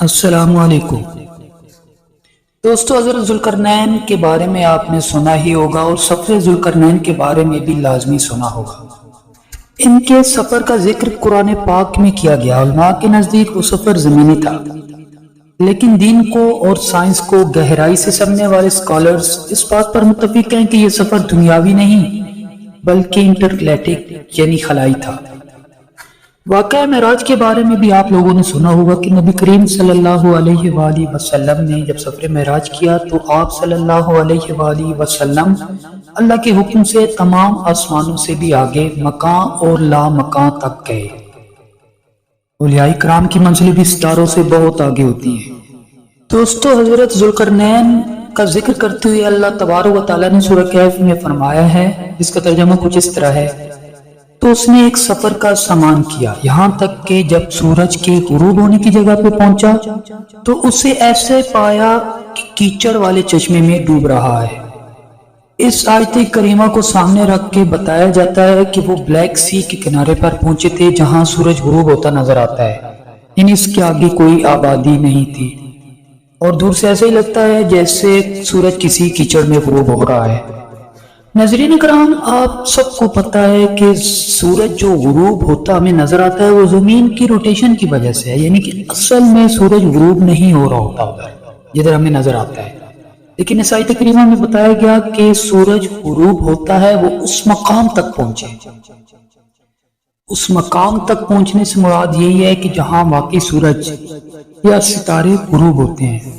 السلام علیکم دوستو، حضرت ذوالقرنین کے بارے میں آپ نے سنا ہی ہوگا اور سفر ذوالقرنین کے بارے میں بھی لازمی سنا ہوگا۔ ان کے سفر کا ذکر قرآن پاک میں کیا گیا۔ علماء کے نزدیک وہ سفر زمینی تھا، لیکن دین کو اور سائنس کو گہرائی سے سمجھنے والے اسکالرز اس بات پر متفق ہیں کہ یہ سفر دنیاوی نہیں بلکہ انٹرگلیٹک یعنی خلائی تھا۔ واقعہ معراج کے بارے میں بھی آپ لوگوں نے سنا ہوگا کہ نبی کریم صلی اللہ علیہ وآلہ وسلم نے جب سفر معراج کیا تو آپ صلی اللہ علیہ وآلہ وسلم اللہ کے حکم سے تمام آسمانوں سے بھی آگے مکان اور لا مکان تک گئے۔ اولیاء کرام کی منزلیں بھی ستاروں سے بہت آگے ہوتی ہیں۔ دوستو، حضرت ذوالقرنین کا ذکر کرتے ہوئے اللہ تبارک و تعالیٰ نے سورہ کہف میں فرمایا ہے، جس کا ترجمہ کچھ اس طرح ہے: تو اس نے ایک سفر کا سامان کیا، یہاں تک کہ جب سورج کے غروب ہونے کی جگہ پہ پہنچا تو اسے ایسے پایا کہ کیچڑ والے چشمے میں ڈوب رہا ہے۔ اس آیت کریمہ کو سامنے رکھ کے بتایا جاتا ہے کہ وہ بلیک سی کے کنارے پر پہنچے تھے جہاں سورج غروب ہوتا نظر آتا ہے، یعنی اس کے آگے کوئی آبادی نہیں تھی، اور دور سے ایسے ہی لگتا ہے جیسے سورج کسی کیچڑ میں غروب ہو رہا ہے۔ ناظرین کرام، آپ سب کو پتہ ہے کہ سورج جو غروب ہوتا ہمیں نظر آتا ہے وہ زمین کی روٹیشن کی وجہ سے ہے، یعنی کہ اصل میں سورج غروب نہیں ہو رہا ہوتا ادھر جدھر ہمیں نظر آتا ہے، لیکن اس آیت کریمہ میں بتایا گیا کہ سورج غروب ہوتا ہے وہ اس مقام تک پہنچے۔ اس مقام تک پہنچنے سے مراد یہی ہے کہ جہاں واقعی سورج یا ستارے غروب ہوتے ہیں۔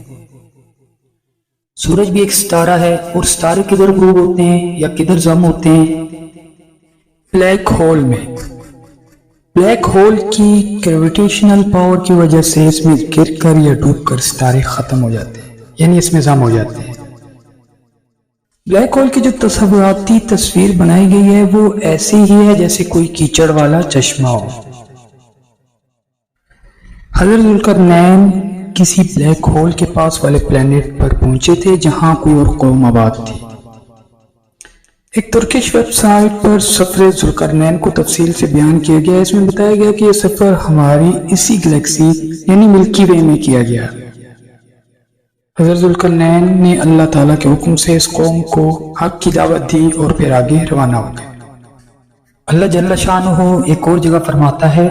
سورج بھی ایک ستارہ ہے، اور ستارے کدھر غروب ہوتے ہیں یا کدھر ضم ہوتے ہیں؟ بلیک ہول میں۔ بلیک ہول کی گریویٹیشنل پاور کی وجہ سے اس میں گر کر یا ڈوب کر ستارے ختم ہو جاتے ہیں، یعنی اس میں ضم ہو جاتے ہیں۔ بلیک ہول کی جو تصوراتی تصویر بنائی گئی ہے وہ ایسی ہی ہے جیسے کوئی کیچڑ والا چشمہ ہو۔ حضرت ذوالقرنین کسی بلیک ہول کے پاس والے پلینٹ پر پہنچے تھے جہاں کوئی اور قوم آباد تھی۔ ایک ترکش ویب سائٹ پر سفر ذوالقرنین کو تفصیل سے بیان کیا گیا۔ اس میں بتایا گیا کہ یہ سفر ہماری اسی گلیکسی یعنی ملکی وے میں کیا گیا۔ حضرت ذوالقرنین نے اللہ تعالیٰ کے حکم سے اس قوم کو حق کی دعوت دی اور پھر آگے روانہ ہو گئے۔ اللہ جل شانہ ایک اور جگہ فرماتا ہے: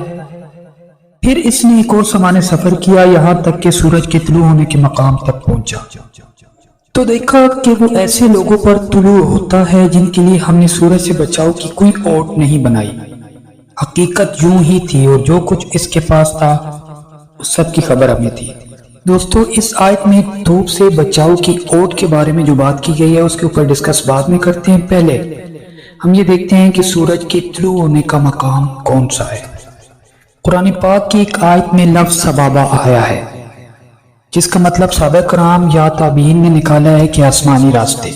پھر اس نے ایک اور سمانے سفر کیا یہاں تک کہ سورج کے طلوع ہونے کے مقام تک پہنچا، تو دیکھا کہ وہ ایسے لوگوں پر طلوع ہوتا ہے جن کے لیے ہم نے سورج سے بچاؤ کی کوئی اوٹ نہیں بنائی۔ حقیقت یوں ہی تھی اور جو کچھ اس کے پاس تھا اس سب کی خبر ہمیں تھی۔ دوستو، اس آیت میں دھوپ سے بچاؤ کی اوٹ کے بارے میں جو بات کی گئی ہے اس کے اوپر ڈسکس بعد میں کرتے ہیں۔ پہلے ہم یہ دیکھتے ہیں کہ سورج کے طلوع ہونے کا مقام کون سا ہے۔ قرآن پاک کی ایک آیت میں لفظ سبابہ آیا ہے، جس کا مطلب صحابہ کرام یا تابعین نے نکالا ہے کہ آسمانی راستے۔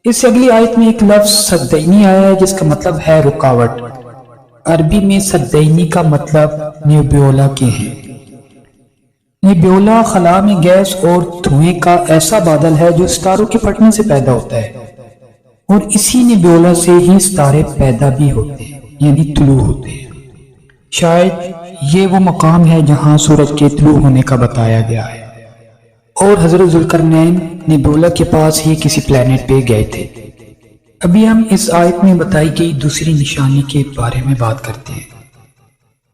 اس سے اگلی آیت میں ایک لفظ سدینی آیا ہے جس کا مطلب ہے رکاوٹ۔ عربی میں سدینی کا مطلب نیبیولا کے ہیں۔ نیبیولا خلا میں گیس اور دھوئیں کا ایسا بادل ہے جو ستاروں کے پھٹنے سے پیدا ہوتا ہے، اور اسی نیبیولا سے ہی ستارے پیدا بھی ہوتے ہیں، یعنی طلوع ہوتے ہیں۔ شاید یہ وہ مقام ہے جہاں سورج کے طلوع ہونے کا بتایا گیا ہے، اور حضرت ذوالقرنین نیبیولا کے پاس ہی کسی پلینٹ پہ گئے تھے۔ ابھی ہم اس آیت میں بتائی گئی دوسری نشانی کے بارے میں بات کرتے ہیں،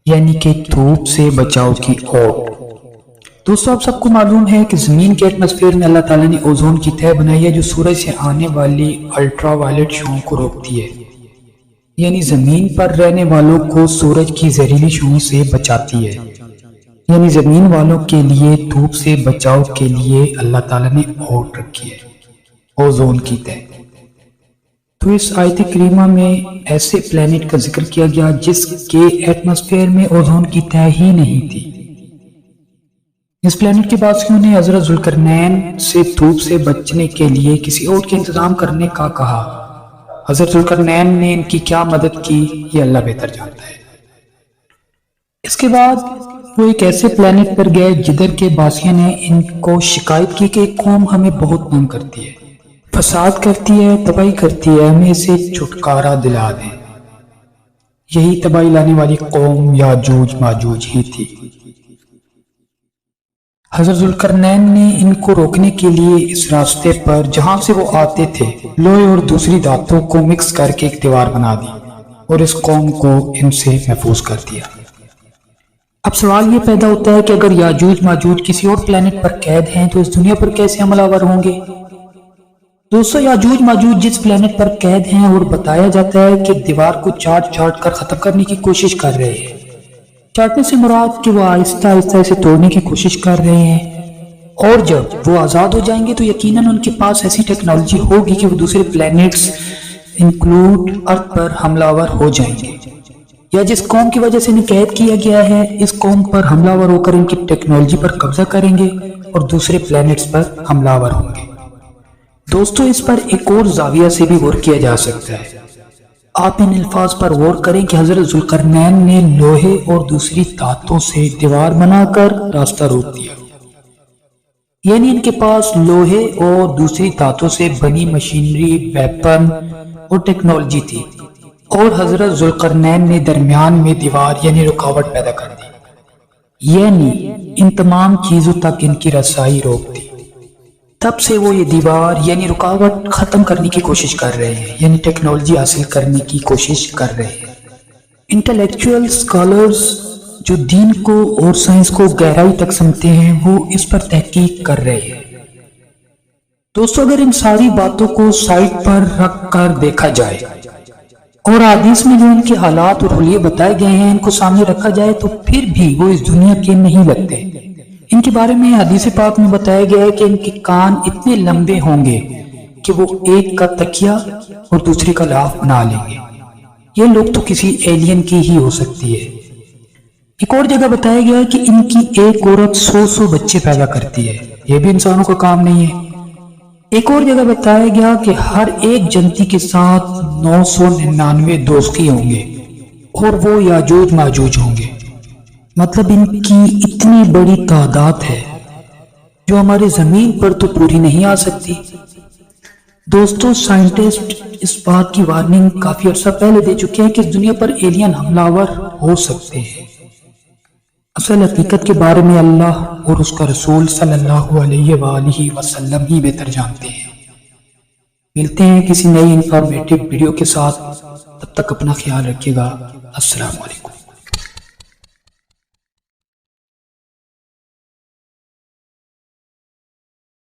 یعنی کہ دھوپ سے بچاؤ کی اوٹ۔ دوستو، آپ سب کو معلوم ہے کہ زمین کے ایٹماسفیئر میں اللہ تعالیٰ نے اوزون کی تہہ بنائی ہے جو سورج سے آنے والی الٹرا وائلٹ شعاؤں کو روکتی ہے، یعنی زمین پر رہنے والوں کو سورج کی زہریلی شعاؤں سے بچاتی ہے۔ یعنی زمین والوں کے لیے دھوپ سے بچاؤ کے لیے اللہ تعالیٰ نے اوٹ رکھی ہے، اوزون کی تہہ۔ تو اس آیت کریمہ میں ایسے پلینٹ کا ذکر کیا گیا جس کے ایٹماسفیئر میں اوزون کی تہہ ہی نہیں تھی۔ اس پلینٹ کے باسیوں نے حضرت ذوالقرنین سے دھوپ سے بچنے کے لیے کسی اوٹ کے انتظام کرنے کا کہا۔ حضرت ذوالقرنین نے ان کی کیا مدد کی یہ اللہ بہتر جانتا ہے۔ اس کے بعد وہ ایک ایسے پلینٹ پر گئے جدھر کے باسیوں نے ان کو شکایت کی کہ ایک قوم ہمیں بہت تنگ کرتی ہے، فساد کرتی ہے، تباہی کرتی ہے، ہمیں اسے چھٹکارا دلا دیں۔ یہی تباہی لانے والی قوم یاجوج ماجوج ہی تھی۔ حضرت ذوالقرنین نے ان کو روکنے کے لیے اس راستے پر جہاں سے وہ آتے تھے لوہے اور دوسری دھاتوں کو مکس کر کے ایک دیوار بنا دی اور اس قوم کو ان سے محفوظ کر دیا۔ اب سوال یہ پیدا ہوتا ہے کہ اگر یاجوج ماجوج کسی اور پلانٹ پر قید ہیں تو اس دنیا پر کیسے حملہ آور ہوں گے؟ دوستو، یاجوج ماجوج جس پلانٹ پر قید ہیں اور بتایا جاتا ہے کہ دیوار کو چاٹ کر ختم کرنے کی کوشش کر رہے ہیں۔ چاٹنے سے مراد کہ وہ آہستہ آہستہ اسے توڑنے کی کوشش کر رہے ہیں، اور جب وہ آزاد ہو جائیں گے تو یقیناً ان کے پاس ایسی ٹیکنالوجی ہوگی کہ وہ دوسرے پلانٹس انکلوڈ ارتھ پر حملہ آور ہو جائیں گے، یا جس قوم کی وجہ سے انہیں قید کیا گیا ہے اس قوم پر حملہ آور ہو کر ان کی ٹیکنالوجی پر قبضہ کریں گے اور دوسرے پلانٹس پر حملہ آور ہوں گے۔ دوستو، اس پر ایک اور زاویہ سے بھی غور کیا جا سکتا ہے۔ آپ ان الفاظ پر غور کریں کہ حضرت ذوالقرنین نے لوہے اور دوسری دھاتوں سے دیوار بنا کر راستہ روک دیا، یعنی ان کے پاس لوہے اور دوسری دھاتوں سے بنی مشینری، ویپن اور ٹیکنالوجی تھی، اور حضرت ذوالقرنین نے درمیان میں دیوار یعنی رکاوٹ پیدا کر دی، یعنی ان تمام چیزوں تک ان کی رسائی روک دی۔ تب سے وہ یہ دیوار یعنی رکاوٹ ختم کرنے کی کوشش کر رہے ہیں، یعنی ٹیکنالوجی حاصل کرنے کی کوشش کر رہے ہیں۔ انٹلیکچوئل اسکالرز جو دین کو اور سائنس کو گہرائی تک سمجھتے ہیں وہ اس پر تحقیق کر رہے ہیں۔ دوستو، اگر ان ساری باتوں کو سائٹ پر رکھ کر دیکھا جائے اور حدیث میں جو ان کے حالات اور حلیے بتائے گئے ہیں ان کو سامنے رکھا جائے تو پھر بھی وہ اس دنیا کے نہیں لگتے۔ ان کے بارے میں حدیث پاک میں بتایا گیا ہے کہ ان کے کان اتنے لمبے ہوں گے کہ وہ ایک کا تکیہ اور دوسرے کا لاف بنا لیں گے۔ یہ لوگ تو کسی ایلین کی ہی ہو سکتی ہے۔ ایک اور جگہ بتایا گیا ہے کہ ان کی ایک عورت 100 بچے پیدا کرتی ہے، یہ بھی انسانوں کا کام نہیں ہے۔ ایک اور جگہ بتایا گیا کہ ہر ایک جنتی کے ساتھ 999 دوستی ہوں گے اور وہ یاجوج ماجوج ہوں گے۔ مطلب ان کی اتنی بڑی تعداد ہے جو ہمارے زمین پر تو پوری نہیں آ سکتی۔ دوستو، سائنٹسٹ اس بات کی وارننگ کافی عرصہ پہلے دے چکے ہیں کہ اس دنیا پر ایلین حملہ آور ہو سکتے ہیں۔ اصل حقیقت کے بارے میں اللہ اور اس کا رسول صلی اللہ علیہ وآلہ وسلم ہی بہتر جانتے ہیں۔ ملتے ہیں کسی نئی انفارمیٹیو ویڈیو کے ساتھ، تب تک اپنا خیال رکھیے گا۔ السلام علیکم۔